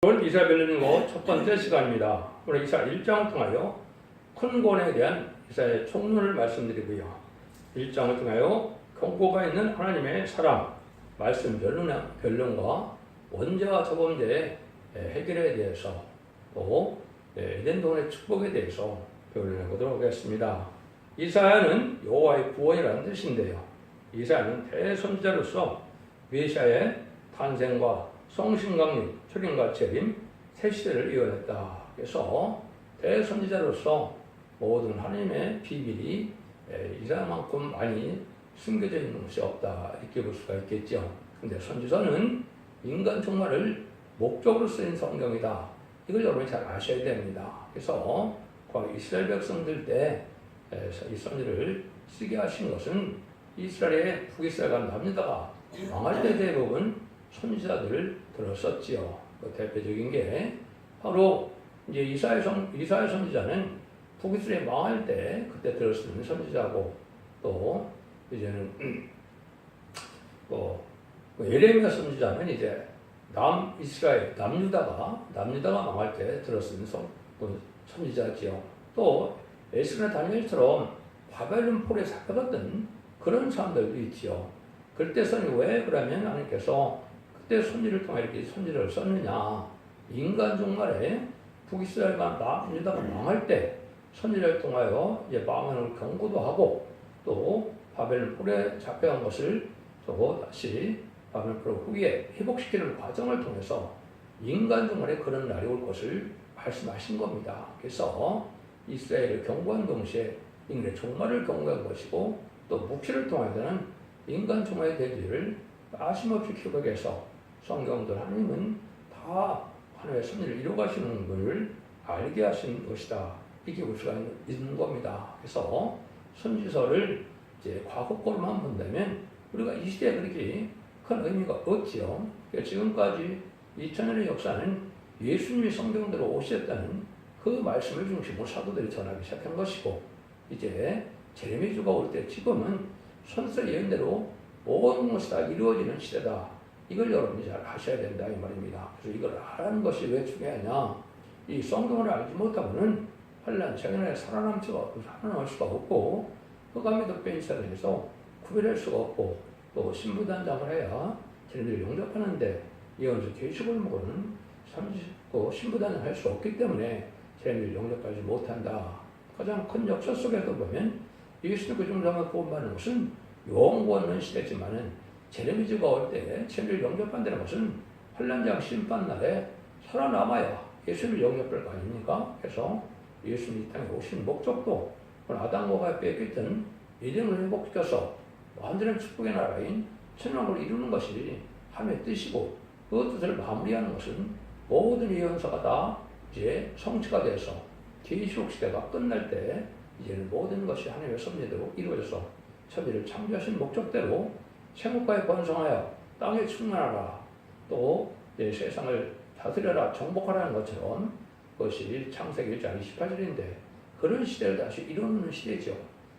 오늘 이사벨리고 첫 번째 시간입니다. 오늘 이사 1장을 통하여 큰 권에 대한 이사의 총론을 말씀드리고요. 1장을 통하여 경고가 있는 하나님의 사랑, 말씀 변론과 원죄와 저범죄의 해결에 대해서 또 에덴동의 축복에 대해서 변론해 보도록 하겠습니다. 이사야는 여호와의 구원이라는 뜻인데요. 이사야는 대선지자로서 메시아의 탄생과 성신강림, 초림과 재림, 새 시대를 이어냈다. 그래서 대선지자로서 모든 하나님의 비밀이 이사야만큼 많이 숨겨져 있는 것이 없다. 이렇게 볼 수가 있겠죠. 근데 선지서는 인간 종말을 목적으로 쓰인 성경이다. 이걸 여러분이 잘 아셔야 됩니다. 그래서 이스라엘 백성들 때 이 선지를 쓰게 하신 것은 이스라엘의 북이스라엘과 남유다가 망할 때 대부분 선지자들을 들었었지요. 그 대표적인 게 바로 이제 이사야 선지자는 북이스라엘 망할 때 그때 들었던 선지자고, 또 이제는 예레미야 선지자는 이제 남이스라엘 남유다가 망할 때 들었던 선지자지요. 또 에스라 다니엘처럼 바벨론 폴에 잡혀갔던 그런 사람들도 있지요. 그때 선이 왜 그러면 하나님께서 그때 선지를 통해 이렇게 선지를 썼느냐? 인간 종말에 북이스라엘과 남유다가 망할 때 선지를 통하여 이제 망하는 경고도 하고, 또 바벨론 폴에 잡혀간 것을 또 다시 바벨론 폴 후에 회복시키는 과정을 통해서 인간 종말에 그런 날이 올 것을 말씀하신 겁니다. 그래서 이스라엘을 경고한 동시에 인간의 종말을 경고한 것이고, 또 묵시를 통해서는 인간 종말의 대지를 빠짐없이 기록해서 성경들 하나님은 다 하나님의 섭리를 이루어가시는 것을 알게 하신 것이다. 이렇게 볼 수가 있는 겁니다. 그래서 선지서를 이제 과거 거로만 본다면 우리가 이 시대에 그렇게 큰 의미가 없지요. 그러니까 지금까지 2000년의 역사는 예수님이 성경대로 오셨다는 그 말씀을 중심으로 사도들이 전하기 시작한 것이고, 이제 제레미야 주가 올 때 지금은 선서 예언대로 모든 것이 다 이루어지는 시대다. 이걸 여러분이 잘 아셔야 된다 이 말입니다. 그래서 이걸 알아는 것이 왜 중요하냐? 이 성경을 알지 못하고는 환난 장애에 살아남을 수가 없고, 흑암에도 뺀 사람에서 구별할 수가 없고, 또 신부단장을 해야 쟤네들이 용접하는데 예언서 계시록을 모르는 신부단장을 할 수 없기 때문에 쟤네들이 용접하지 못한다. 가장 큰 역사 속에서 보면 예수님 그 정도만 구원받는 것은 영원 없는 시대지만은 제레미야가 올 때 쟤네를 영접한다는 것은 환난장 심판날에 살아남아야 예수님을 영접할 거 아닙니까? 그래서 예수님이 이 땅에 오신 목적도 아담과 뺏겼던 에덴을 회복시켜서 완전한 축복의 나라인 천국을 이루는 것이 하나님의 뜻이고, 그 뜻을 마무리하는 것은 모든 예언서가 다 이제 성취가 돼서 계시록 시대가 끝날 때 이제는 모든 것이 하나님의 섭리대로 이루어져서 천지를 창조하신 목적대로 생육과에 번성하여 땅에 충만하라, 또 세상을 다스려라, 정복하라는 것처럼 그것이 창세기 1장 28절인데 그런 시대를 다시 이루는 시대죠.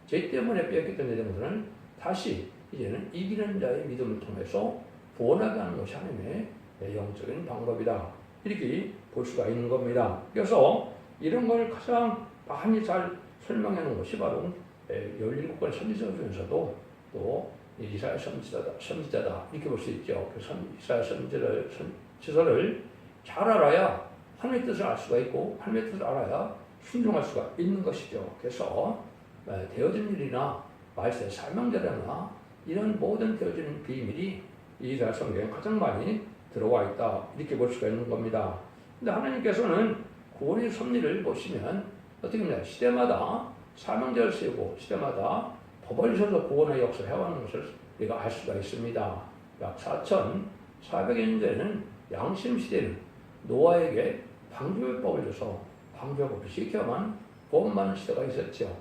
죄 때문에 뺏겼던 에덴들은 다시 이제는 이기는 자의 믿음을 통해서 구원하게 하는 것이 하나님의 영적인 방법이다. 이렇게 볼 수가 있는 겁니다. 그래서 이런 걸 가장 많이 잘 설명해 놓은 것이 바로 17권 선지서 중에서도 또 이사야 선지자다 이렇게 볼 수 있죠. 그래서 이사야 선지서를 잘 알아야 하나님의 뜻을 알 수가 있고, 하나님의 뜻을 알아야 순종할 수가 있는 것이죠. 그래서 되어진 일이나 말세 설명자라나 이런 모든 되어지는 비밀이 이사야 성경에 가장 많이 들어와 있다 이렇게 볼 수가 있는 겁니다. 근데 하나님께서는 구원의 섭리를 보시면 어떻게 보냐, 시대마다 사명자를 세우고 시대마다 법을 주셔서 구원의 역사를 해왔는 것을 우리가 알 수가 있습니다. 약 4,400여 년 전에는 양심시대는 노아에게 방주법을 줘서 방주법을 지켜만 구원받는 시대가 있었죠.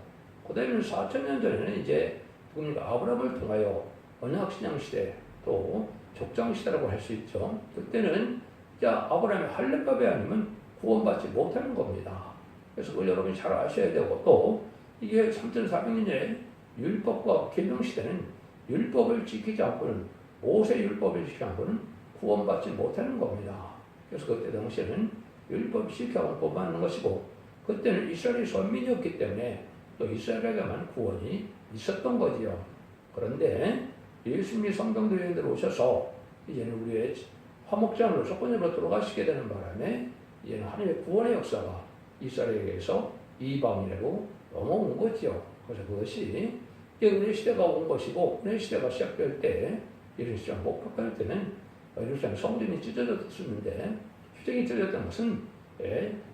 그 다음에 4,000년 전에는 이제 아브라함을 통하여 언약신앙 시대, 또 족장 시대라고 할 수 있죠. 그때는 아브라함의 할례법이 아니면 구원받지 못하는 겁니다. 그래서 그걸 여러분이 잘 아셔야 되고, 또 이게 3,400년의 율법과 계명 시대는 율법을 지키지 않고는, 모세 율법을 지키지 않고는 구원받지 못하는 겁니다. 그래서 그때 당시에는 율법 지켜고 뽑아내는 것이고, 그때는 이스라엘이 선민이었기 때문에 또 이스라엘에게만 구원이 있었던 거지요. 그런데 예수님이 성경도에 오셔서 이제는 우리의 화목장으로 조건으로 들어가시게 되는 바람에 이제는 하나님의 구원의 역사가 이스라엘에게서 이방인으로 넘어온 거지요. 그래서 그것이 이제 은혜 시대가 온 것이고, 은혜 시대가 시작될 때, 이런 시장 목격할 때는 예루살렘 성전이 찢어졌었는데, 휴정이 찢어졌던 것은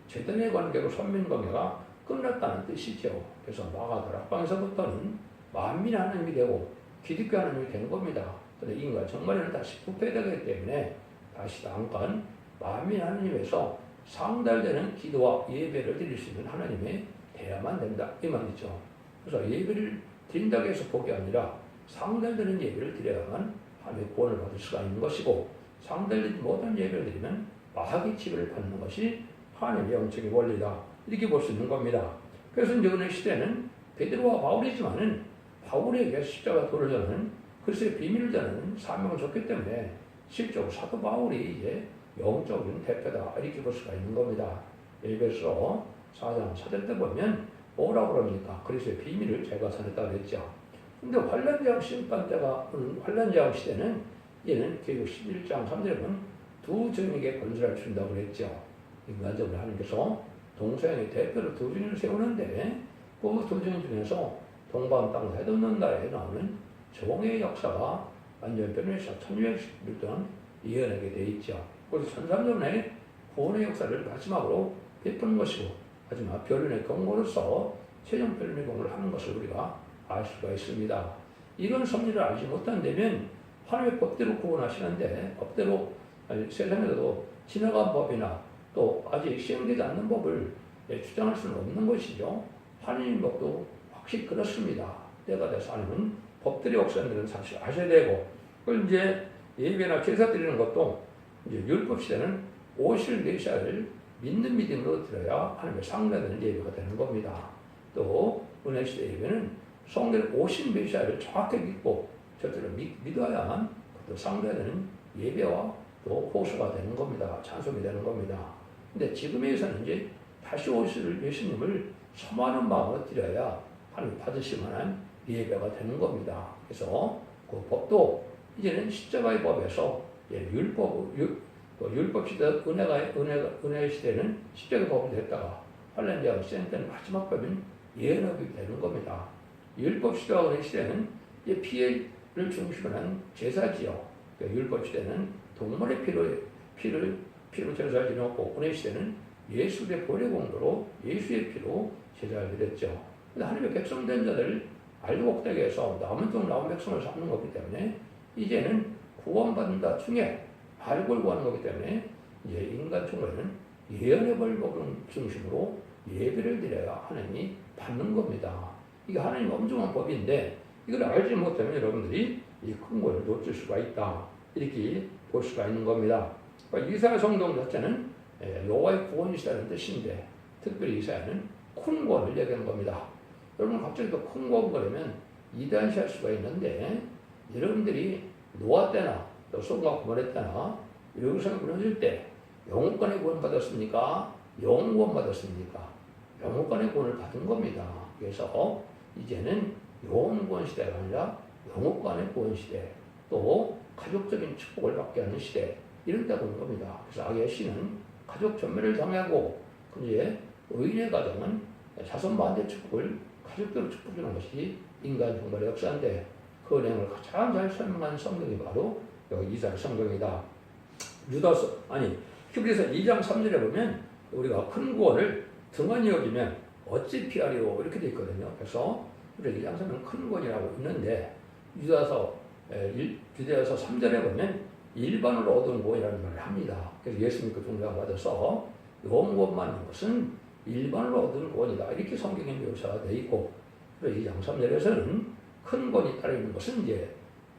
제단의 관계로 선민관계가 끝났다는 뜻이죠. 그래서 마가다락방에서부터는 만민 하나님이 되고 기독교 하나님이 되는 겁니다. 그런데 인간 정말에는 다시 부패되기 때문에 다시 잠깐 만민 하나님에서 상달되는 기도와 예배를 드릴 수 있는 하나님의 돼야만 된다 이 말이죠. 그래서 예배를 드린다고 해서 복이 아니라 상달되는 예배를 드려야만 하나님의 구원을 받을 수가 있는 것이고, 상달되지 못한 예배를 드리면 마귀의 지배를 받는 것이 하나님의 영적인 원리다 이렇게 볼 수 있는 겁니다. 그래서 이제 오늘 시대는 베드로와 바울이지만은 바울에게 십자가 도를 전하는 그리스도의 비밀을 전하는 사명을 줬기 때문에 실제로 사도 바울이 이제 영적인 대표다 이렇게 볼 수가 있는 겁니다. 에베소 4장 4절 때 보면 뭐라고 그럽니까? 그리스도의 비밀을 제가 전했다고 그랬죠. 근데 환란제왕 심판 때가 환란제왕 시대는 얘는 계속 11장 3절에 보면 두 종에게 권세를 준다고 그랬죠. 인간적으로 하나님께서 동서양의 대표로 두 종을 세우는데 그 두 종 중에서 동방 땅 해돋는 날에 나오는 종의 역사가 완전 변해서 1200일 동안 이어내게 돼 있죠. 그래서 1300년에 구원의 역사를 마지막으로 베푸는 것이고, 마지막 변론의 경고로서 최종 변론의 경고를 하는 것을 우리가 알 수가 있습니다. 이런 섭리를 알지 못한다면 하나님의 법대로 구원하시는데 법대로 세상에서도 지나간 법이나 또 아직 시행되지 않는 법을 주장할 수는 없는 것이죠. 하나님 법도 확실히 그렇습니다. 때가 돼서 하나님은 법들이 역사하는 사실 아셔야 되고, 그걸 이제 예배나 제사 드리는 것도 이제 율법 시대는 오실 메시아를 믿는 믿음으로 드려야 하나님의 상달되는 예배가 되는 겁니다. 또 은혜 시대 예배는 성경에 오신 메시아를 정확히 믿고 절대로 믿어야만 또 상달되는 예배와 또 호소가 되는 겁니다. 찬송이 되는 겁니다. 근데 지금에서는 이제 다시 오실 예수님을 소망하는 마음으로 드려야 하나님 받으실 만한 예배가 되는 겁니다. 그래서 그 법도 이제는 십자가의 법에서 율법 시대 은혜 시대는 십자가의 법이 됐다가 환란제왕 시대 때는 마지막 법인 예언업이 되는 겁니다. 율법 시대와 은혜 시대는 이제 피해를 중심으로 한 제사지요. 그러니까 율법 시대는 동물의 피를 제사를 지냈고, 은혜 시대는 예수의 보혈의 공로로 예수의 피로 제사를 드렸죠. 근데 하나님의 백성 된 자들 알고 못되게 해서 남은 종 남은 백성을 삼는 거기 때문에 이제는 구원받는다 중에 알고 구하는 거기 때문에 이제 인간 총회는 예언의 벌법을 중심으로 예배를 드려야 하나님이 받는 겁니다. 이게 하나님 엄중한 법인데 이걸 알지 못하면 여러분들이 이 큰 것을 놓칠 수가 있다 이렇게 볼 수가 있는 겁니다. 그러니까 이사야 성경 자체는 여호와의 구원이시라는 뜻인데 특별히 이사야는 큰 구원을 얘기하는 겁니다. 여러분 갑자기 또 큰 구원 그러면 이단시할 수가 있는데, 여러분들이 노아 때나 또 소돔과 고모라 때나 예루살렘 무너질 때 영혼권의 구원 받았습니까? 영혼 구원 받았습니까? 영혼권의 구원을 받은 겁니다. 그래서 이제는 영혼 구원 시대가 아니라 영혼권의 구원 시대, 또 가족적인 축복을 받게 하는 시대, 이런 때가 온 겁니다. 그래서 악의 신은 가족 전멸을 당하고, 이제 의인의 가정은 자손 반대 축복을 가족대로 축복주는 것이 인간 종말의 역사인데, 그 내용을 가장 잘 설명한 성경이 바로 여기 이사야 성경이다. 히브리서 2장 3절에 보면 우리가 큰 구원을 등한히 여기면 어찌 피하리오 이렇게 되어 있거든요. 그래서 우리 2장 3절은 큰 구원이라고 있는데, 유다서 3절에 보면 일반으로 얻은 구원이라는 말을 합니다. 그래서 예수 믿고 종교가 받아서 영원 구원 받는 것은 일반으로 얻은 구원이다 이렇게 성경에 묘사가 되어 있고, 그래서 2장 3절에서는 큰 구원이 따르 있는 것은 이제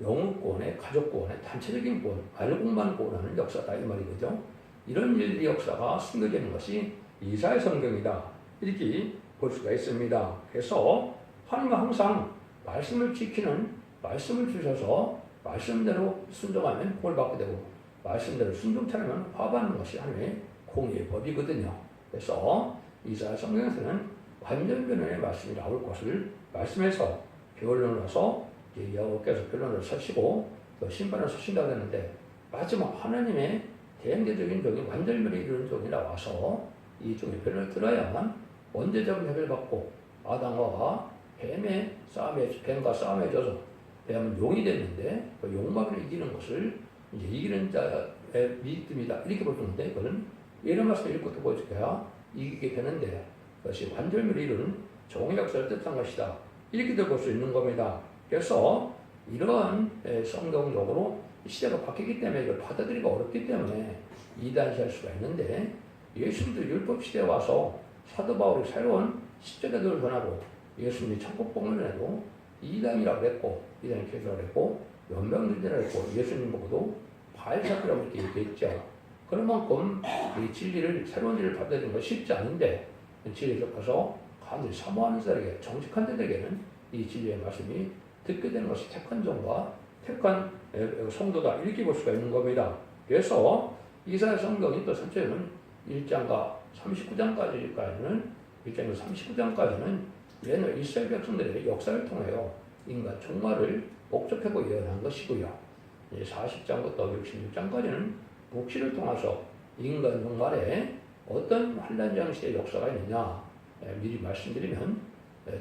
영혼 구원의 가족 구원의 단체적인 구원, 알고만 구원하는 역사다 이 말이거죠. 이런 일의 역사가 숨겨지는 것이 이사야 성경이다 이렇게 볼 수가 있습니다. 그래서 하나님은 항상 말씀을 지키는, 말씀을 주셔서 말씀대로 순종하면 구원을 받게 되고, 말씀대로 순종처럼 화합하는 것이 하나님의 공의의 법이거든요. 그래서 이사야 성경에서는 완전 변론의 말씀이 나올 것을 말씀해서 변론을 와서 여호와께서 변론을 서시고 또 심판을 서신다고 했는데 마지막 하나님의 대행대적인 종이 완전변에 이르는 종이 나와서 이 종의 변론을 들어야만 원죄적인 해결을 받고 아담과 뱀과 싸움에 져서 뱀은 용이 됐는데 그 용마를 이기는 것을 이제 이기는 자의 믿음이다 이렇게 볼 수 있는데 그건 이런 말씀을 읽고 또 보여줘야 이기게 되는데 그것이 완전변을 이루는 종의 역사를 뜻한 것이다 이렇게도 볼 수 있는 겁니다. 그래서 이러한 성경적으로 시대가 바뀌기 때문에 이걸 받아들이기가 어렵기 때문에 이단시할 수가 있는데 예수님도 율법 시대에 와서 사도 바울이 새로운 십자가들을 전하고 예수님이 천국 복음을 이단이라고 했고 이단이 개설을 했고 연병들이라고 했고 예수님 보고도 바알사크라고 이렇게 얘기했죠. 그런 만큼 이 진리를 새로운 진리를 받아들이는 건 쉽지 않은데 진리에 접해서 간절히 사모하는 자에게 정직한 자들에게는 이 진리의 말씀이 듣게 되는 것이 택한 종과 택한 성도다 이렇게 볼 수가 있는 겁니다. 그래서 이사야 성경이 또 전체는 1장과 39장까지는 1장과 39장까지는 옛날 이스라엘 백성들의 역사를 통하여 인간 종말을 목적하고 예언한 것이고요. 40장부터 66장까지는 묵시를 통해서 인간 종말에 어떤 환란 시대의 역사가 있느냐 미리 말씀드리면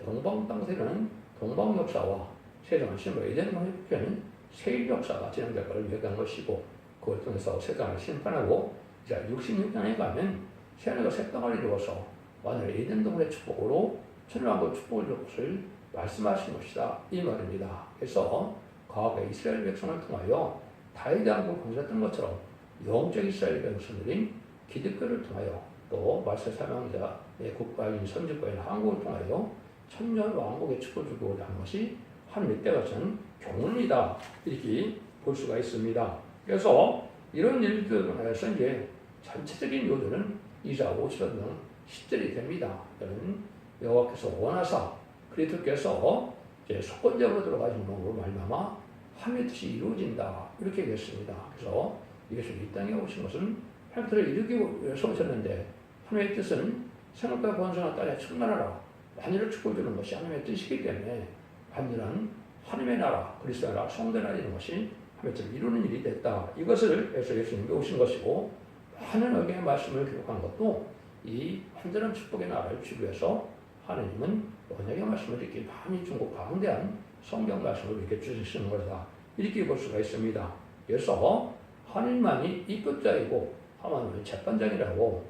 동방 땅세는 동방 역사와 세상을 심으로 에덴 광야는 세일 역사가 진행될 것을 예견한 것이고 그걸 통해서 세상을 심판하고 이제 66장에 가면 새하늘과 새 땅을 이루어서 완전 에덴 동굴의 축복으로 천일왕국 축복을 줄 것을 말씀하신 것이다 이 말입니다. 그래서 과거의 이스라엘 백성을 통하여 다윗 왕국을 건설했던 것처럼 영적 이스라엘 백성들인 기득교를 통하여 또 말세 사명자의 국가인 선지과인 한국을 통하여 천년 왕국의 축복을 주고자 하는 것이 하나님의 때같은 교훈이다 이렇게 볼 수가 있습니다. 그래서 이런 일들을 통해서 이제 전체적인 요들은 이사 50년 등 10절이 됩니다. 이런 여호와께서 원하사 그리스도께서 이제 속건적으로 들어가신 방법으로 말미암아 하나님의 뜻이 이루어진다 이렇게 얘기했습니다. 그래서 예수님이 이 땅에 오신 것은 하나님의 뜻을 이루기 위해서 오셨는데 하나님의 뜻은 생각과 번성한 땅에 충만하라 만유를 축복해주는 것이 하나님의 뜻이기 때문에 완전한 하나님의 나라 그리스도의 나라 성도의 나라 이런 것이 하나님의 뜻을 이루는 일이 됐다. 이것을 그래서 예수님이 오신 것이고 많은 의견의 말씀을 기록한 것도 이 완전한 축복의 나라를 주기 위해서 하나님은 언약의 말씀을 이렇게 많이 준 것 가운데한 성경 말씀을 이렇게 주시는 것이다. 이렇게 볼 수가 있습니다. 그래서 하나님만이 입법자이고 하나님은 재판장이라고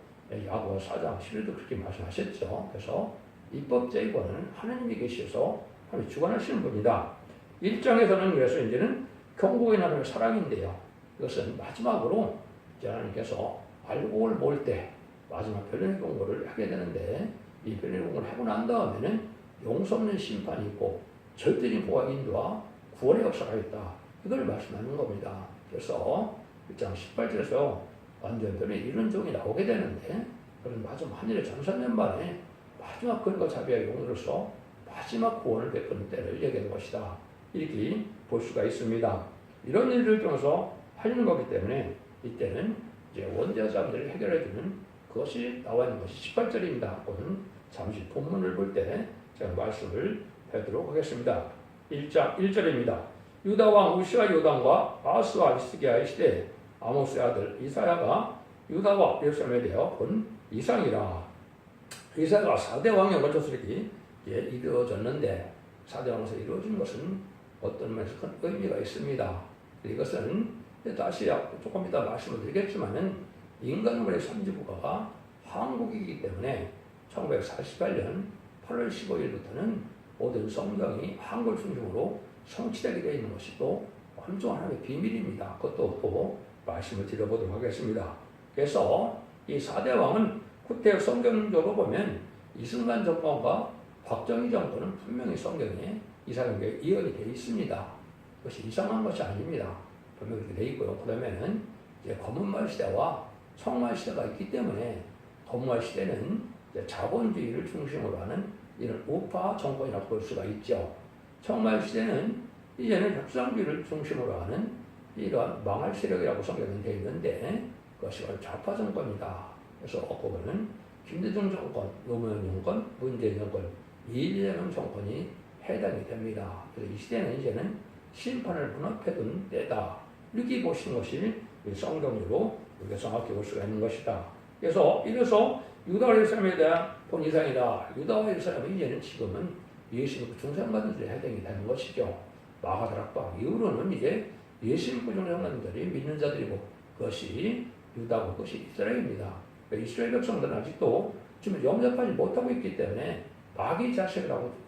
야고보 4장 11도 그렇게 말씀하셨죠. 그래서 입법자이고는 하나님이 계셔서 하나님이 주관하시는 분이다. 1장에서는 그래서 이제는 경고의 하나님의 사랑인데요. 이것은 마지막으로 이제 하나님께서 알곡을 모을 때 마지막 변론의 공고를 하게 되는데 이 변론의 공고를 하고 난 다음에는 용서 없는 심판이 있고 절대적인 보호와 인도와 구원의 역사가 있다. 이걸 말씀하는 겁니다. 그래서 1장 18절에서 완전 변론의 이런 종이 나오게 되는데 그런 마지막 하늘의 전산년 만에 마지막 근거 자비의 용으로서 마지막 구원을 베푸는 때를 얘기하는 것이다. 이렇게 볼 수가 있습니다. 이런 일들을 통해서 하려는 거기 때문에 이때는 이제 원죄 사람들을 해결해주는 그것이 나와 있는 것이 18절입니다. 오늘 잠시 본문을 볼 때 제가 말씀을 하도록 하겠습니다. 1장 1절입니다. 유다 왕 우시아 요담과 아스와 히스기야의 시대에 아모스의 아들 이사야가 유다와 예루살렘에 대하여 본 이상이라. 이사야가 4대 왕의 원조술이 이루어졌는데 4대 왕에서 이루어진 것은 어떤 면에서 큰 의미가 있습니다. 이것은 다시 조금 이따 말씀을 드리겠지만은 인간의 선지부가 한국이기 때문에 1948년 8월 15일부터는 모든 성경이 한글 중심으로 성취되게 되어 있는 것이 또 엄청 하나님의 비밀입니다. 그것도 또 말씀을 드려보도록 하겠습니다. 그래서 이 4대 왕은 구태여 성경적으로 보면 이승만 정권과 박정희 정권은 분명히 성경에 이사야에게 이언이 되어 있습니다. 그것이 이상한 것이 아닙니다. 분명히 그렇게 되어 있고요. 그러면은 이제 검은말 시대와 청말 시대가 있기 때문에 검은말 시대는 이제 자본주의를 중심으로 하는 이런 우파 정권이라고 볼 수가 있죠. 청말 시대는 이제는 협상주의를 중심으로 하는 이러한 망할 세력이라고 성경은 되어 있는데 그것이 바로 좌파 정권이다. 그래서 그거는 김대중 정권, 노무현 정권, 문재인 정권, 이재명 정권이 해당이 됩니다. 그래서 이 시대는 이제는 심판을 눈앞에 둔 때다. 이렇게 보시는 것이 성경으로 우리가 정확히 볼 수가 있는 것이다. 그래서 유다와 예루살렘에 대한 본 이상이다. 유다와 예루살렘은 이제는 지금은 예수님 중생받은 자들이 해당이 되는 것이죠. 마가다락방 이후로는 이제 예수님 중생받은들이 믿는 자들이고 그것이 유다고 그것이 이스라엘입니다. 그러니까 이스라엘 백성들은 아직도 지금 영접하지 못하고 있기 때문에 마귀 자식이라고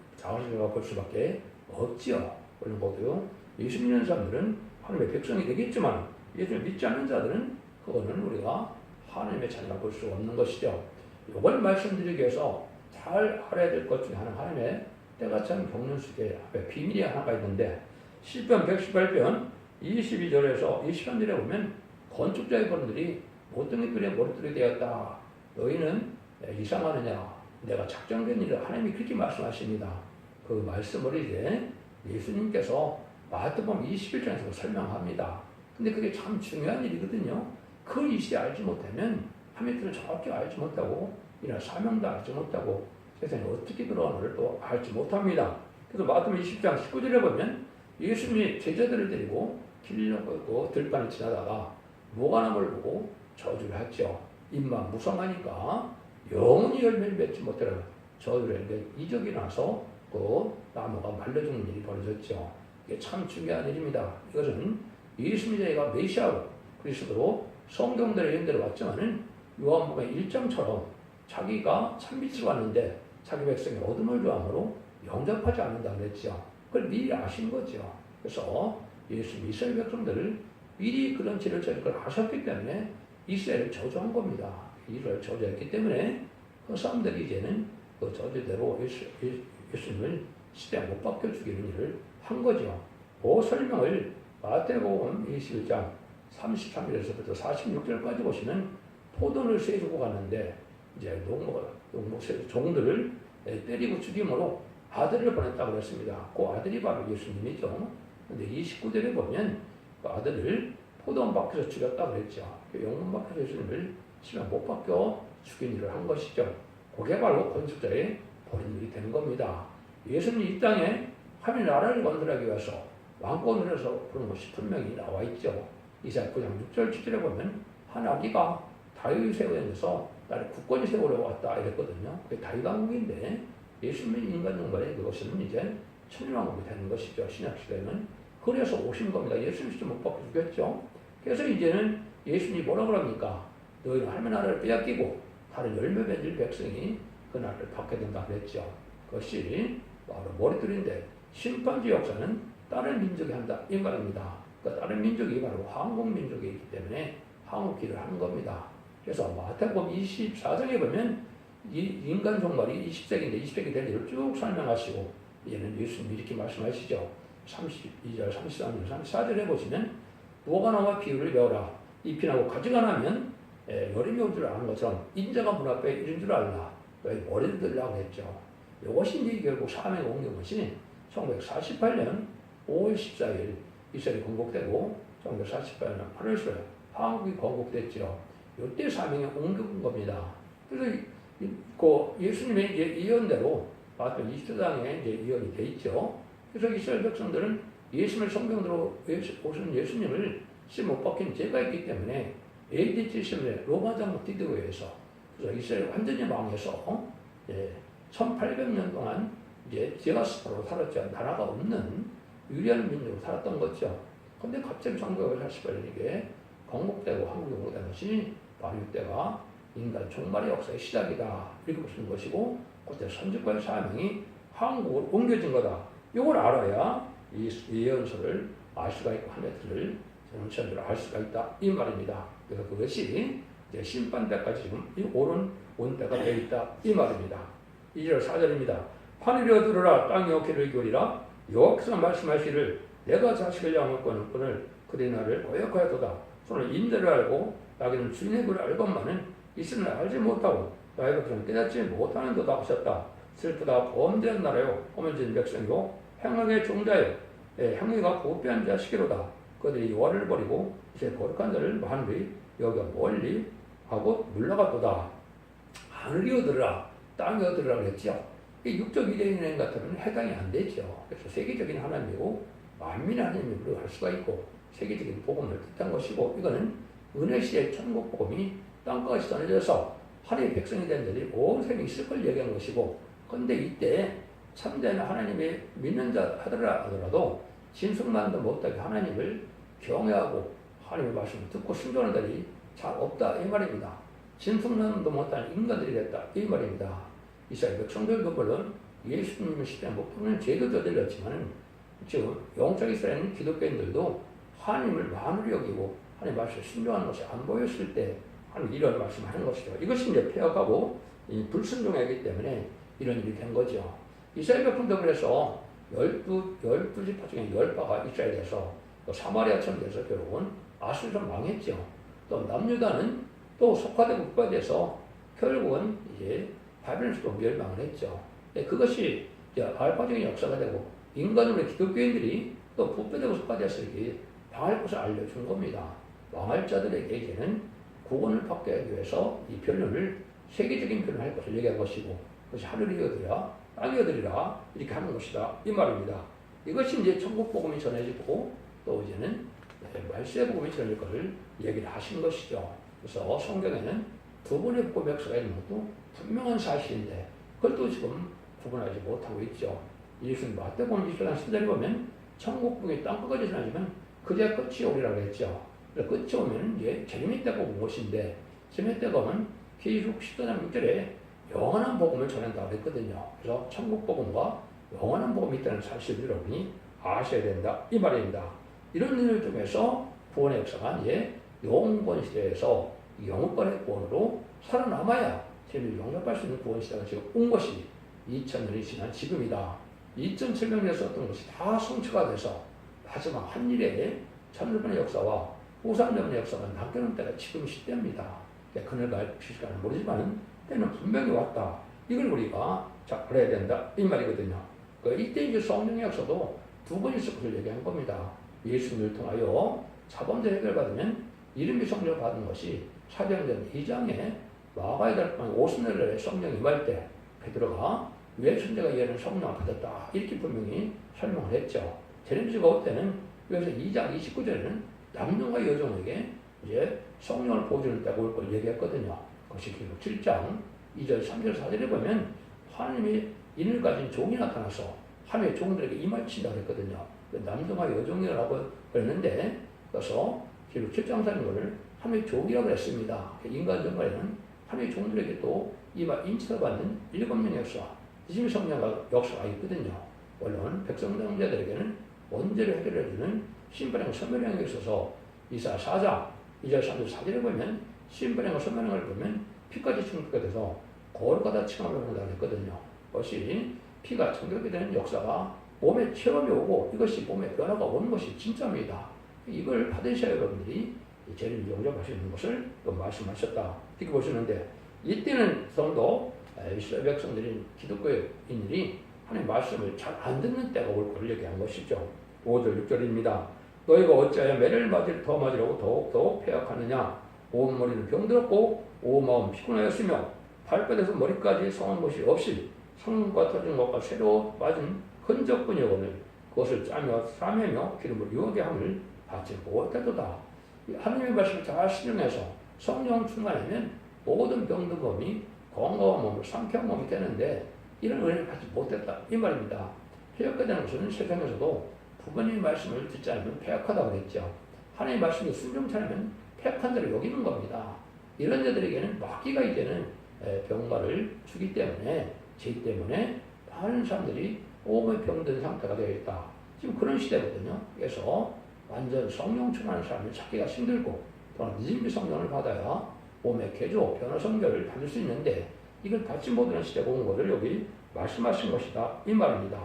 볼 수밖에 없지요. 그런 거고요. 예수 믿는 사람들은 하나님의 백성이 되겠지만 예수를 믿지 않는 자들은 그거는 우리가 하나님의 자녀라 볼 수 없는 것이죠. 이걸 말씀드리기 위해서 잘 알아야 될 것 중에 하나는 하나님의 때가 참 겪는 속에 비밀이 하나가 있는데 시편 118편 22절에서 23절에 보면 건축자의 번들이 모퉁이돌에 머리털이 되었다. 너희는 이상하느냐. 내가 작정된 일을 하나님이 그렇게 말씀하십니다. 그 말씀을 이제 예수님께서 마태복음 21장에서 설명합니다. 근데 그게 참 중요한 일이거든요. 그걸 이 시대에 알지 못하면 하나님을 정확히 알지 못하고 이나 사명도 알지 못하고 세상에 어떻게 들어가는지를 또 알지 못합니다. 그래서 마태복음 20장 19절에 보면 예수님이 제자들을 데리고 길을 걷고 들판을 지나다가 무화과나무를 보고 저주를 했죠. 입만 무성하니까 영원히 열매를 맺지 못하라 저주를 했는데 이적이 나서 그 나무가 말려 죽는 일이 벌어졌죠. 이게 참 중요한 일입니다. 이것은 예수님이 저희가 메시아로 그리스도로 성경대로 연대로 왔지만은 요한복음 1장처럼 자기가 참빛으로 왔는데 자기 백성이 어둠을 좋아함으로 영접하지 않는다 그랬죠. 그걸 미리 아신 거죠. 그래서 예수님이 이스라엘 백성들을 미리 그런 죄를 저질 걸 아셨기 때문에 이스라엘을 저주한 겁니다. 이스라엘을 저주했기 때문에 그 사람들이 이제는 그 저주대로 예수님을 시대에 못 박혀 죽이는 일을 한 거죠. 그 설명을 마태복음 21장 33절에서부터 46절까지 보시면 포도를 세주고 갔는데 이제 종들을 때리고 죽임으로 아들을 보냈다고 그랬습니다. 그 아들이 바로 예수님이죠. 근데 29절에 보면 그 아들을 포도원 밖에서 죽였다고 그랬죠. 영문 밖에서 예수님을 시면 못 박혀 죽인 일을 한 것이죠. 그게 바로 건축자의 벌인 일이 되는 겁니다. 예수님이 이 땅에 하나님의 나라를 건설하기 위해서 왕권을 해서 그런 것이 분명히 나와 있죠. 이사야 9장 6절 7절에 보면 한 아기가 다윗의 세워에서 나를 굳건히 세우려고 왔다 이랬거든요. 그게 다윗 왕국인데 예수님의 인간 정발에 그것은 이제 천일왕국이 되는 것이죠. 신약시대는. 그래서 오신 겁니다. 예수님 진짜 못 박혀 죽였죠. 그래서 이제는 예수님이 뭐라고 합니까? 너희는 하나님의 나라를 빼앗기고 다른 열매 맺을 백성이 그 나라를 받게 된다 그랬죠. 그것이 바로 머리들인데 심판주 역사는 다른 민족이 한다 이 말입니다. 그 다른 민족이 바로 한국 민족이기 때문에 한국기를 하는 겁니다. 그래서 마태복음 24장에 보면 이 인간 종말이 20세기인데 20세기 될 일을 쭉 설명하시고 얘는 예수님이 이렇게 말씀하시죠. 32절, 33절, 34절에 보시면 무화과나무와 비유를 배워라. 잎이 나고 가지가 나면 여름이 올 줄 아는 것처럼 인자가 문 앞에 이른 줄 알라. 너희 머리를 들라고 했죠. 이것이 이제 결국 사명에 옮긴 것이 1948년 5월 14일 이스라엘이 건국되고 1948년 8월 10일 한국이 건국됐죠. 이때 사명에 옮긴 겁니다. 그래서 그 예수님의 이제 예언대로 마태복음 24장에 이제 예언이 돼 있죠. 그래서 이스라엘 백성들은 예수님을 성경대로 오신 예수님을 못 박힌 죄가 있기 때문에 AD 70년에 로마 장국 디도에서 그래서 이스라엘 완전히 망해서 1800년 동안 이제 제가스파로 살았죠. 나라가 없는 유리한 민족으로 살았던 거죠. 근데 갑자기 1948년에 건국되고 한국이 건국된 것이 바로 이때가 인간 종말의 역사의 시작이다. 이렇게 보시는 것이고 그때 선지과의 사명이 한국으로 옮겨진 거다. 이걸 알아야 이 예언서를 알 수가 있고 하늘을 전체적으로 알 수가 있다. 이 말입니다. 그래서 그것이 이제 심판 때까지 지금 온 때가 되어 있다. 이 말입니다. 2절 4절입니다. 하늘이여 들으라 땅이 귀를 기울이라 여호와께서 말씀하시기를 내가 자식을 양할 거는 그들이 나를 거역하였도다. 손을 인대를 알고 나귀는 주인의 글을 알건만은 이스라엘을 알지 못하고 나의 백성은 깨닫지 못하는도다 하셨다. 슬프다 범죄한 나라요 허물진 백성이요 행악의 종자요 행위가 부패한 자식이로다. 그들이 요한을 버리고 이제 거룩한 자를 하늘이 여기가 멀리 하고 물러갔도다. 하늘이 얻으라 땅이 얻으라 그랬죠. 이 육적 이대인 같으면 해당이 안 되죠. 그래서 세계적인 하나님이고 만민의 하나님으로 할 수가 있고 세계적인 복음을 뜻한 것이고 이거는 은혜시대의 천국 복음이 땅까지 전해져서 하나님의 백성이 된 자들이 온 생이 있을 걸 얘기한 것이고 그런데 이때 참된 하나님의 믿는 자 하더라도 진술만도 못하게 하나님을 경외하고 하나님의 말씀을 듣고 순종하는 자들이 잘 없다 이 말입니다. 진술만도 못하는 인간들이 됐다 이 말입니다. 이스라엘 백성들도 물론 예수님의 시대에 못 부르는 죄도 저질렀지만 지금 영적 이스라엘 기독교인들도 하나님을 만으로 여기고 하나님의 말씀을 순종하는 것이 안 보였을 때 하나님 이런 말씀을 하는 것이죠. 이것이 이제 폐역하고 불순종하기 때문에 이런 일이 된 거죠. 이스라엘 백성도 그래서 12지파 중에 10파가 이스라엘에서 또 사마리아 천지에서 결국은 아수르로 망했죠. 또 남유다는 또 속화되고 국가돼서 결국은 이제 바벨론에서도 멸망을 했죠. 그것이 이제 알파적인 역사가 되고 인간으로 기독교인들이 또 부패되고 속화돼서 이렇게 당할 것을 알려준 겁니다. 망할 자들에게 이제는 구원을 받게 하기 위해서 이 변론을 세계적인 변론을 할 것을 얘기한 것이고 그것이 하늘이 얻으라 땅이 얻으리라 이렇게 하는 것이다 이 말입니다. 이것이 이제 천국 복음이 전해지고 또 이제는 말세의 복음이 전해질 것을 얘기를 하신 것이죠. 그래서 성경에는 두 번의 복음의 역사가 있는 것도 분명한 사실인데 그걸 또 지금 구분하지 못하고 있죠. 예수님 마태복음 20장 10절에 보면 천국 복음이 땅끝까지 전해지면 그제 끝이 오리라고 했죠. 끝이 오면 이제 재림의 때가 온 것인데 재림의 때가 오면 계시록 14장 6절에 영원한 복음을 전한다고 했거든요. 그래서 천국 복음과 영원한 복음이 있다는 사실을 여러분이 아셔야 된다 이 말입니다. 이런 일을 통해서 구원의 역사가 이제 영권 시대에서 영권의 구원으로 살아남아야 재미를 영접할 수 있는 구원 시대가 지금 온 것이 2000년이 지난 지금이다. 2007년에 썼던 것이 다 성취가 돼서 마지막 한 일에 천년의 역사와 후삼년의 역사가 남겨놓은 때가 지금 시대입니다. 그날과 시간은 모르지만 때는 분명히 왔다. 이걸 우리가 잘 알아야 된다 이 말이거든요. 이때 이제 성령의 역사도 두 번 있을 것을 얘기한 겁니다. 예수님을 통하여 자범죄 해결받으면 이름이 성령을 받은 것이 사도행전 2장에 마가의 달방 오순절에 성령이 임할 때 베드로가 왜 천재가 이해는 성령을 받았다 이렇게 분명히 설명을 했죠. 제림스가 올 때는 여기서 2장 29절에는 남녀와 여종에게 이제 성령을 보여주는 때가 올 걸 얘기했거든요. 그것이 기록 7장 2절 3절 4절에 보면 하나님이 인을 가진 종이 나타나서 하나님의 종들에게 임하친다고 했거든요. 남종과 여종이라고 그랬는데 그래서 기록 7장 4절을 하나님의 종이라고 했습니다. 인간 정말에는 하나님의 종들에게 또 임치를 받는 7명의 역사, 20의 성령 역사가 있거든요. 물론 백성장자들에게는 원죄를 해결해주는 신발행 선멸행에 있어서 이사 4장 2절 3절 4절에 보면 신발행과 선멸행을 보면 피까지 충족이 돼서 거룩하다 칭함을 받는다고 했거든요. 그것이 피가 정결이 되는 역사가 몸에 체험이 오고 이것이 몸에 변화가 오는 것이 진짜입니다. 이걸 받으셔야 여러분들이 죄를 용접하시는 것을 또 말씀하셨다. 이렇게 보시는데 이때는 성도 이스라엘 백성들인 기독교인들이 하나님의 말씀을 잘 안 듣는 때가 올 것을 얘기한 것이죠. 5절 6절입니다. 너희가 어찌하여 매를 더 맞으려고 더욱 폐역하느냐. 온 머리는 병들었고 온 마음 피곤하였으며 발바닥에서 머리까지 성한 것이 없이 성과 터진 것과 새로 빠진 흔적뿐이 오늘 그것을 짜며 싸매며 기름을 유하게 함을 받지 못했도다. 하나님의 말씀을 잘 신용해서 성령 충만하면 모든 병든 몸이 건강한 몸을 상쾌한 몸이 되는데 이런 은혜를 받지 못했다 이 말입니다. 폐역하다는 것은 세상에서도 부모님의 말씀을 듣지 않으면 폐역하다고 그랬죠. 하나님의 말씀이 순종치 않으면 폐역한 자를 여기는 겁니다. 이런 자들에게는 마귀가 이제는 병과를 주기 때문에 죄 때문에 많은 사람들이 몸에 병든 상태가 되어 있다. 지금 그런 시대거든요. 그래서 완전 성령 충만한 사람을 찾기가 힘들고 또한 늦은 성령을 받아야 몸의 개조, 변화 성결을 받을 수 있는데 이걸 받지 못하는 시대가 온 것을 여기 말씀하신 것이다. 이 말입니다.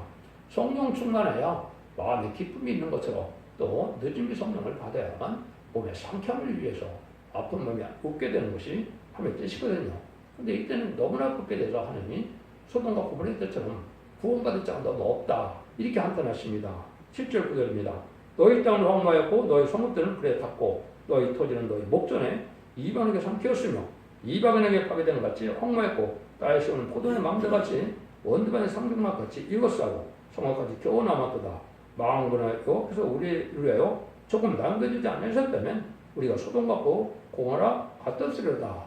성령 충만해야 마음에 기쁨이 있는 것처럼 또 늦은 성령을 받아야만 몸의 상쾌함을 위해서 아픈 몸이 웃게 되는 것이 하나님의 뜻이거든요. 근데 이때는 너무나 웃게 돼서 하나님이 소돔과 고모라의 때처럼 구원받을 자가 너무 없다. 이렇게 한탄하십니다. 7절 9절입니다. 너희 땅을 황무하였고 너희 성읍들은 불에 탔고 너희 토지는 너희 목전에 이방에게 삼키었으며 이방인에게 파괴된 같이 황무했고 땅에 씌우는 포도의 망대같이 원두반의 상중막같이 이것하고 성화까지 겨우 남았도다. 망한 거나 여호와께서 우리를 위하여 조금 남겨주지 않으셨다면 우리가 소돔과 고모라 같았으려다.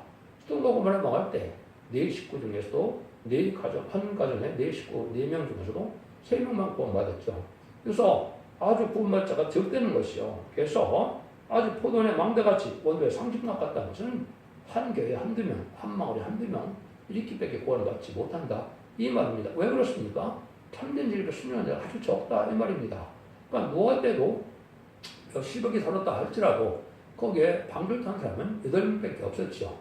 소돔과 고모라 망할 때 네 식구 중에서도 네 가정, 한 가정에 네 식구 4명 중에서도 3명만 구원받았죠. 그래서 아주 구원받자가 적되는 것이요. 그래서 아주 포도원의 망대같이 원두에 상중막 같다는 것은 한 교회에 한두 명, 한 마을에 한두 명 이렇게밖에 구원받지 못한다. 이 말입니다. 왜 그렇습니까? 참된 진리를 순종한 자가 아주 적다. 이 말입니다. 그러니까 노아 때도 10억이 살았다 할지라도 거기에 방주를 탄 사람은 8명밖에 없었죠.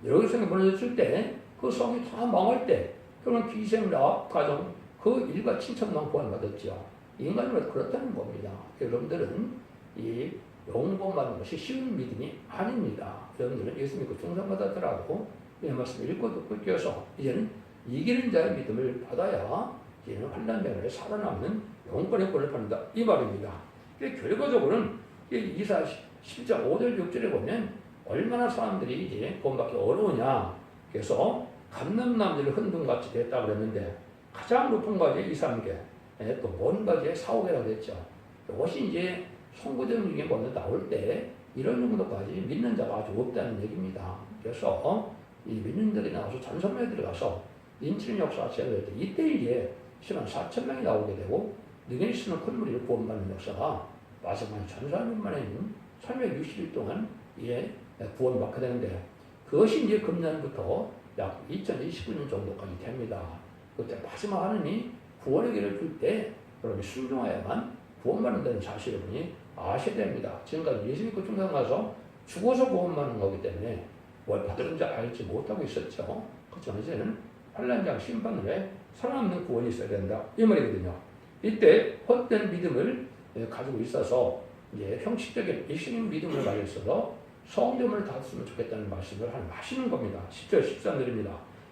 여러 성이 무너졌을 때 그 성이 다 망할 때 그런 기생, 라합, 가정 그 일가 친척만 구원받았죠. 인간으로 그렇다는 겁니다. 여러분들은 이 영원받는 것이 쉬운 믿음이 아닙니다. 여러분들은 예수 믿고 중상받았더라도 이 말씀을 읽고 듣고 깨어서 이제는 이기는 자의 믿음을 받아야 이제는 환난병에 살아남는 영권의 꼴을 받는다. 이 말입니다. 결과적으로는 이사 10장 5절 6절에 보면 얼마나 사람들이 이제 구원받기 어려우냐. 그래서 감람나무들이 흔든같이 됐다 그랬는데 가장 높은 가지에 2, 3개, 또 먼 가지에 4, 5개라고 했죠. 이것이 이제 송구전 중에 먼저 나올 때 이런 정도까지 믿는 자가 아주 없다는 얘기입니다. 그래서 이 믿는 자들이 나와서 전선매에 들어가서 인치는 역사가 시작될 때 이때 이제 14,000명이 나오게 되고 능히 쓰는 큰 무리를 구원받는 역사가 마지막에 1,400년 만에 360일 동안 구원받게 되는데 그것이 이제 금년부터 약 2029년 정도까지 됩니다. 그때 마지막 하느님이 구원의 길을 줄 때 여러분이 순종하야만 구원받는다는 사실을 분이 아셔야 됩니다. 지금까지 예수 믿고 중간 가서 죽어서 구원받는 거기 때문에 뭘 받을지 알지 못하고 있었죠. 그렇지만 이제는 환난장 심판 후에 살아남는 구원이 있어야 된다. 이 말이거든요. 이때 헛된 믿음을 가지고 있어서 이제 형식적인 일시적인 믿음을 가지고 있어서 성점을 닫았으면 좋겠다는 말씀을 하시는 겁니다. 10절 13절입니다.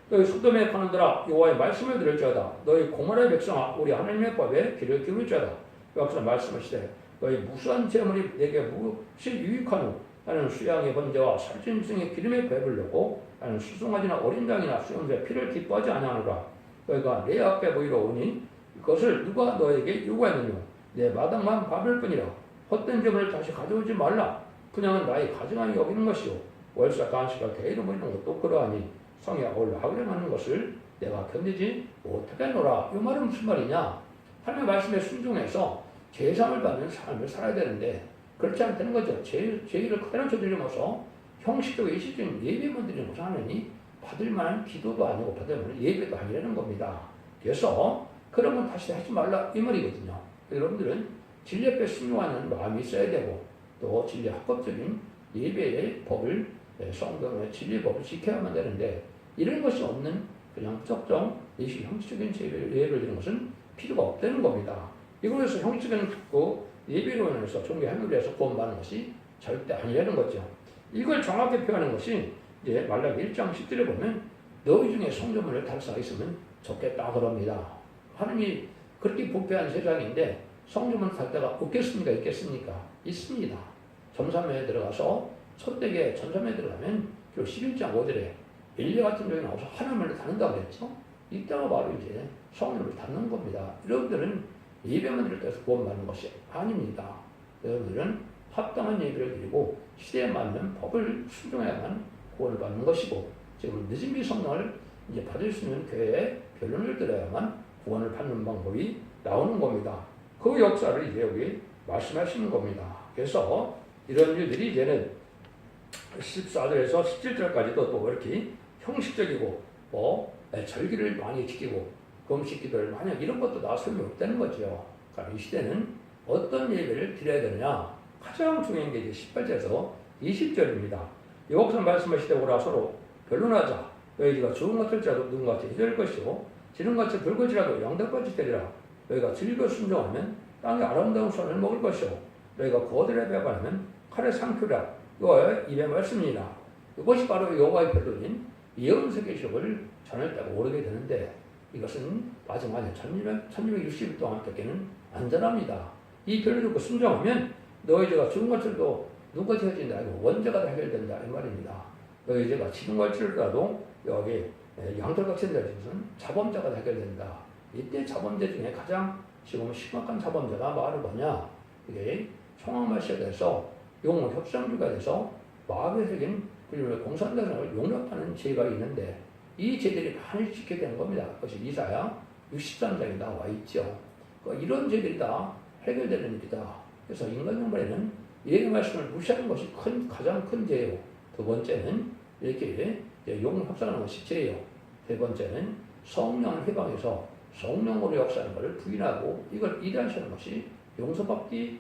너희 소돔의 관원들아 여호와의 말씀을 들을지어다. 너희 고모라의 백성아 우리 하나님의 법에 귀를 기울지어다. 여호와께서 말씀하시되 너희 무수한 재물이 내게 무엇이 유익하노. 나는 수양의 번제와 살찐승의 기름에 배불르고 나는 수송아지나 어린 양이나 수염새 피를 기뻐하지 아니하노라. 너희가 내 앞에 보이러 오니 그것을 누가 너에게 요구하느뇨. 내 마당만 밟을 뿐이라. 헛된 재물을 다시 가져오지 말라. 그냥은 나의 가증하니 여기는 것이요 월삭 간식과 게으르 보이는 것도 그러하니 성에 어울려 하려는 것을 내가 견디지 못하겠노라. 이 말은 무슨 말이냐? 하나님의 말씀에 순종해서 제상을 받는 삶을 살아야 되는데 그렇지 않다는 거죠. 죄를 그대로 저지르면서 형식적으로 일시적인 예배만 드리는 것을 하느니 받을 만한 기도도 아니고 받을 만한 예배도 아니라는 겁니다. 그래서 그런 건 다시 하지 말라 이 말이거든요. 여러분들은 진리 앞에 순종하는 마음이 있어야 되고 또 진리 합법적인 예배의 법을 성경의 진리의 법을 지켜야만 되는데 이런 것이 없는 그냥 적정 예식 형식적인 예배를 드리는 것은 필요가 없다는 겁니다. 이걸로서 형식적인 예배로 인해서 종교 행위를 해서 구원받는 것이 절대 아니라는 거죠. 이걸 정확히 표현하는 것이 이제 말라기 1장 10절에 보면 너희 중에 성전문을 달성하 있으면 좋겠다 그럽니다. 하나님이 그렇게 부패한 세상인데 성전문 달 데가 없겠습니까? 있겠습니까? 있습니다. 전사매에 들어가서 첫대에 전사매에 들어가면 11장 5절에 엘리야 같은 경우에 나와서 하나님을 닫는다고 그랬죠. 이때가 바로 이제 성전을 닫는 겁니다. 여러분들은 예배만 드릴 때서 구원받는 것이 아닙니다. 여러분들은 합당한 예배를 드리고 시대에 맞는 법을 순종해야만 구원을 받는 것이고 지금 늦은 비성령을 이제 받을 수 있는 교회에 변론을 들어야만 구원을 받는 방법이 나오는 겁니다. 그 역사를 이제 여기 말씀하시는 겁니다. 그래서 이런 일들이 이제는 14절에서 17절까지도 또 이렇게 형식적이고 절기를 많이 지키고 금식 기도를 많이 하고 이런 것도 다 소용이 없다는 거죠. 그러니까 이 시대는 어떤 예배를 드려야 되느냐 가장 중요한 게 이제 18절에서 20절입니다. 여호와께서 말씀하시되 오라 서로 변론하자. 너희가 좋은 것을 짜도 누군가같이 해줄 것이고 지름같이 붉어지라도 양덕같이 되리라. 너희가 즐겨 순종하면 땅의 아름다운 선을 먹을 것이요 너희가 거들에 배반하면 칼에 상표라. 여호와의 입의 말씀이니라. 이것이 바로 여호와의 변론인 예언서계시록을 전할 때가 오르게 되는데 이것은 마지막에 1260일 동안 뺏기는 안전합니다. 이 변론을 듣고 순종하면 너희 죄가 죽은 것들도 누가 되어진다. 원죄가 다 해결된다. 이 말입니다. 너희 죄가 지는 것들이라도 여기 양털같이 된다. 자범죄가 다 해결된다. 이때 자범죄 중에 가장 지금 심각한 자범죄가 말을 뭐냐. 이게 총학말시에 대해서 용어 협상주가 돼서 마음에 새긴 공산당을 용납하는 죄가 있는데 이 죄들이 많이 지게 되는 겁니다. 그것이 이사야 63장에 나와 있죠. 이런 죄들이 다 해결되는 일이다. 그래서 인간 영반에는 예의 말씀을 무시하는 것이 가장 큰 죄예요. 두 번째는 이렇게 용어 협상하는 것이 죄예요. 세 번째는 성령을 해방해서 성령으로 역사하는 것을 부인하고 이걸 이단시하는 것이 용서받을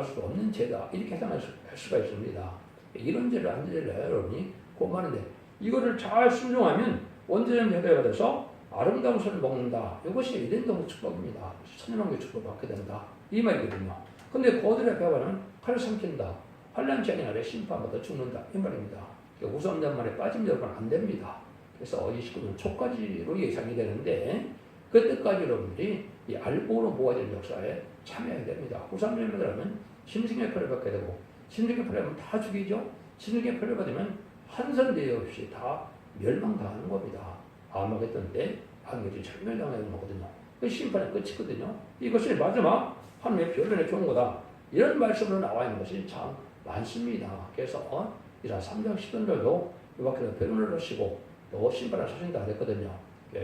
수 없는 죄다. 이렇게 해석할 수가 있습니다. 이런 죄를 안 죄를 여러분이 고민하는데 이거를 잘 순종하면 원죄는 해결가 돼서 아름다운 선을 먹는다. 이것이 에덴동 축복입니다. 천년왕국의 축복을 받게 된다. 이 말이거든요. 근데 그들의 배반은 칼을 삼킨다. 환란치 아닌 아래 심판받아 죽는다. 이 말입니다. 우선전말에 빠지면 여러분 안 됩니다. 그래서 29년 초까지로 예상이 되는데 그때까지 여러분들이 이 알고로 모아진 역사에 참여해야 됩니다. 후삼년들하면 심승의 표를 받게 되고 심승의 표를 하면 다 죽이죠. 심승의 표를 받으면 한선 대여 없이 다 멸망당하는 겁니다. 아마겟돈 때 한국이 절멸당하는 거거든요. 그 심판의 끝이거든요. 이것이 마지막 하나님의 변론에 좋은 거다. 이런 말씀으로 나와 있는 것이 참 많습니다. 그래서 이런 3장 10절도 이 밖에서 변론을 하시고 또 심판을 하신다 그랬거든요.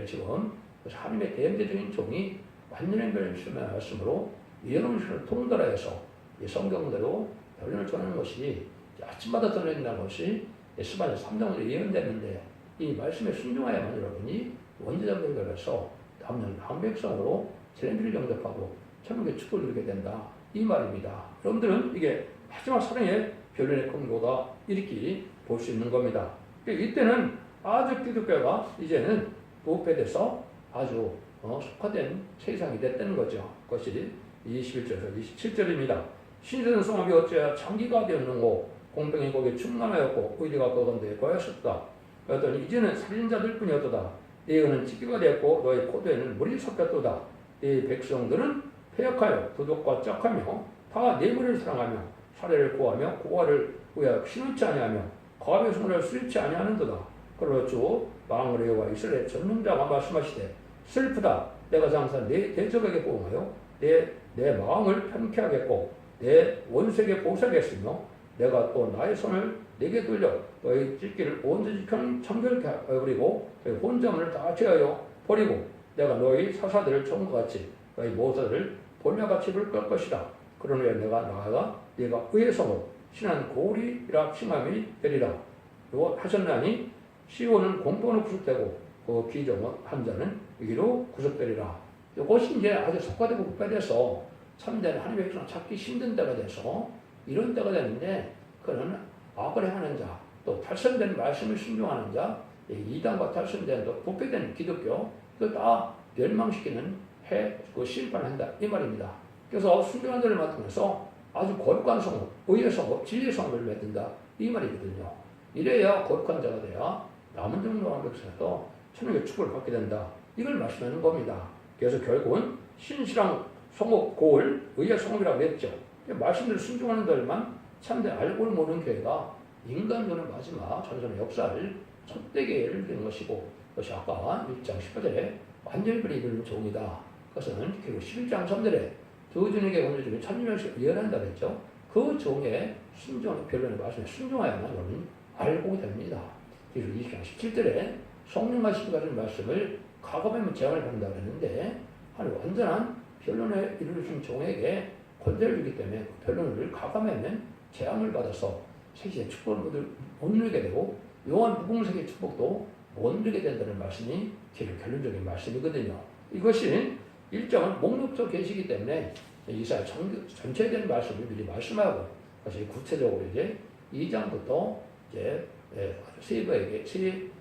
지금 하나님의 대행대적인 종이 완전한 말씀으로 예언의 신을 통달하여서 이 성경대로 변론을 전하는 것이 아침마다 전해진다는 것이 스바냐 3장으로 예언됐는데 이 말씀에 순종하야만 여러분이 원죄자들에 걸려서 남는 강백성으로 zel렌피를 영접하고 천국의 축복을 누리게 된다. 이 말입니다. 여러분들은 이게 마지막 사랑의 변론의 공로다. 이렇게 볼 수 있는 겁니다. 이때는 아주 기독교가 이제는 도패돼서 아주 속화된 세상이 됐다는 거죠. 그것이 21절에서 27절입니다. 신세는 성업이 어찌하여 장기가 되었는고 공평히 거기에 충만하였고 의리가 거건대에 거하였었다. 그랬더니 이제는 살인자들 뿐이었도다. 네 은은 찢기가 되었고 너희 포도에는 물이 섞였도다. 네 백성들은 패역하여 도둑과 짝하며 다 뇌물을 사랑하며 사례를 고하며 고아를 위하여 신의치 아니하며 과부의 손을 수리치 아니하는도다. 그러므로 주 망을 여호와 이스라엘 전능자가 말씀하시되 슬프다. 내가 장사 내 대적에게 보응하여 내 마음을 편케하겠고 내 원수에게 보살겠으며 내가 또 나의 손을 내게 돌려 너희 찢기를 온전히 청결케 하여버리고 너희 혼자문을 다 제하여 버리고 내가 너희 사사들을 총과 같이 너희 모사들을 볼매같이 불걸 것이다. 그러므로 내가 나아가 네가 의의 성을 신한 고울이라 칭함이 되리라. 요 하셨나니 시온은 공동으로 구속되고 그 기종은 한 자는 위로 구속되리라. 이것이 이제 아주 속화되고 국가돼서 참된 하나님의 백성 찾기 힘든 때가 돼서 이런 때가 되는데 그는 악을 행하는 자, 또 탈선된 말씀을 순종하는 자, 이단과 탈선된 또 부패된 기독교, 이거 다 멸망시키는 그 심판한다 이 말입니다. 그래서 순종한 자를 맡으면서 아주 거룩한 성업, 의의 성업, 진리의 성업을 맺는다 이 말이거든요. 이래야 거룩한 자가 돼야 남은 정도한 백성에서 천국의 축복을 받게 된다. 이걸 말씀하는 겁니다. 그래서 결국은 신실한 성업, 고을, 의의 성업이라고 했죠. 말씀대로 순종하는 자들만 참된 알고를 모르는 교회가 인간적인 마지막 전선의 역사를 촛대기를 드는 것이고 그것이 아까 1장 18절에 완전히 이르는 종이다. 그것은 결국 11장 3절에 두 종에게 원죄 중에 천명씩 예언한다 그랬죠. 그 종의 순종, 변론의 말씀에 순종하야만 여러분 알고 됩니다. 그래서 20장 17절에 성령과 십자가의 말씀을 가감하면 재앙을 받는다 그랬는데 하나님 완전한 변론에 이르신 종에게 권세를 주기 때문에 그 변론을 가감하면 재앙을 받아서 세계의 축복을 못 누리게 되고 요한 무공세의 축복도 못 누리게 된다는 말씀이 제일 결론적인 말씀이거든요. 이것이 일정한 목록적 계시이기 때문에 이사야 전체에 대한 말씀을 미리 말씀하고 그것이 구체적으로 이제 2장부터 이제 세이버에게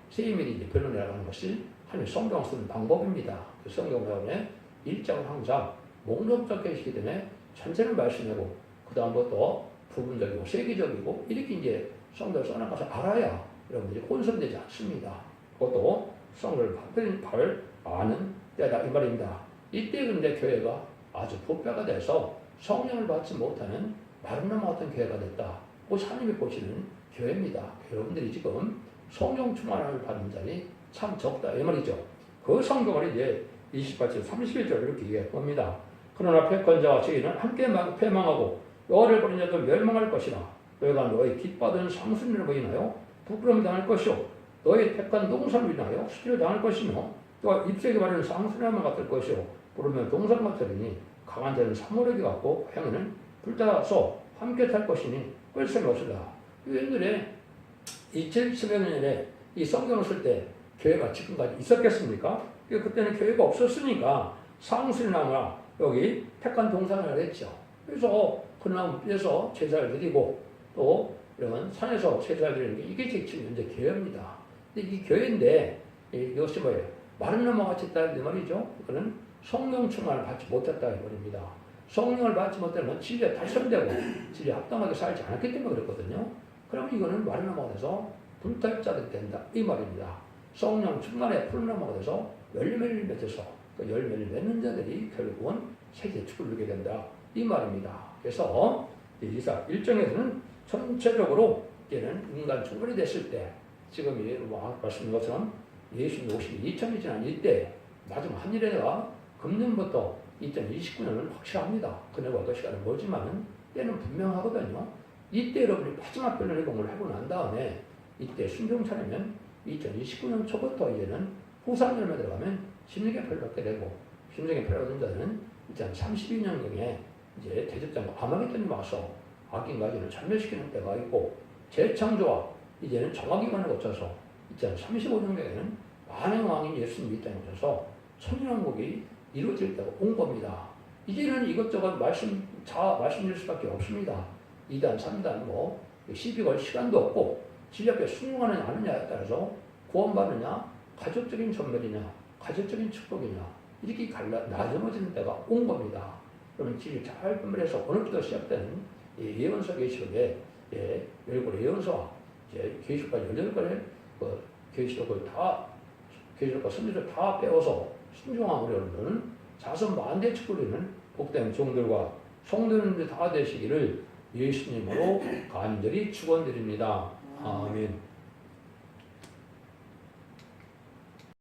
세이밀이 이제 변론이라고 하는 것이 하나님 성경을 쓰는 방법입니다. 그 성경에 1장은 항상 목록적 계시이기 때문에 전체를 말씀하고 그 다음부터 부분적이고 세계적이고 이렇게 이제 성경을 써나가서 알아야 여러분들이 혼선되지 않습니다. 그것도 성경을 아는 때다 이 말입니다. 이때 근데 교회가 아주 부패가 돼서 성령을 받지 못하는 마른 나무 같은 교회가 됐다. 그것이 하나님이 보시는 교회입니다. 여러분들이 지금 성령 충만함을 받는 자리 참 적다 이 말이죠. 그 성경을 이제 28절 31절 이렇게 얘기합니다. 그러나 패권자와 죄인은 함께 패망하고 여호와를 버린 자들 멸망할 것이라. 너희가 너희 기뻐하던 상순이를 보이나요? 부끄러움 당할 것이요 너희 택한 동산을 인하여 수치를 당할 것이며 또 잎새기 바르는 상순이만 같을 것이요 부르면 동산 같으리니 강한 자는 사모래기 같고 행위는 불타서 함께 탈 것이니 뺄셈이 없으라. 옛날에 2010여 년에 이 성경을 쓸 때 교회가 지금까지 있었겠습니까? 그때는 교회가 없었으니까 상순이나무나 여기 택한 동산을 했죠. 그래서 그 나무에서 제사를 드리고 또 이런 산에서 제사를 드리는 게 이게 지금 현재 교회입니다. 근데 이 교회인데 이것이 뭐예요? 마른 나무 같이 있다 이 말이죠. 그거는 성령 충만을 받지 못했다 이 말입니다. 성령을 받지 못하면 진리에 달성되고 진리에 합당하게 살지 않았기 때문에 그랬거든요. 그러면 이거는 마른 나무가 돼서 불탈 자들이 된다 이 말입니다. 성령 충만에 푸른 나무가 돼서 열매를 맺어서 그 열매를 맺는 자들이 결국은 세계 축을 누리게 된다 이 말입니다. 그래서 이사 1장에서는 전체적으로 이제는 인간 충분이 됐을 때 지금 말씀드린 것처럼 예수님 오시기 2000이 지난 이때 마지막 한 일에가 금년부터 2029년은 확실합니다. 그날과 어떤 시간은 멀지만 때는 분명하거든요. 이때 여러분이 마지막 변론의 공부를 하고 난 다음에 이때 순종 차리면 2029년 초부터 이제는 후산 열매 들어가면 심리개표를 받게 되고 심리개표를 받은 자는 2032년경에 이제 대접장과 아마겟돈이 와서 악인과인을 전멸시키는 때가 있고 재창조와 이제는 정화기관을 거쳐서 2035년경에는 만행 왕인 예수님이 이 땅에 오셔서 천년왕국이 이루어질 때가 온 겁니다. 이제는 이것저것 말씀드릴 수밖에 없습니다. 2단, 3단 시비 걸 시간도 없고 진리앞에 순종하느냐 안 하느냐에 따라서 구원받느냐 가족적인 전멸이냐 가족적인 축복이냐 이렇게 나눠지는 때가 온 겁니다. 그러면 진리 잘 분별해서 어느 때부터 시작되는 예언서 계시록에 열골 예언서와 계시록과 18권의 계시록을 다 계시록과 선지를 다 빼어서 순종함으로 여러분은 자선 만대 축복이는 복된 종들과 성도님들 다 되시기를 예수님으로 간절히 축원드립니다. 아멘.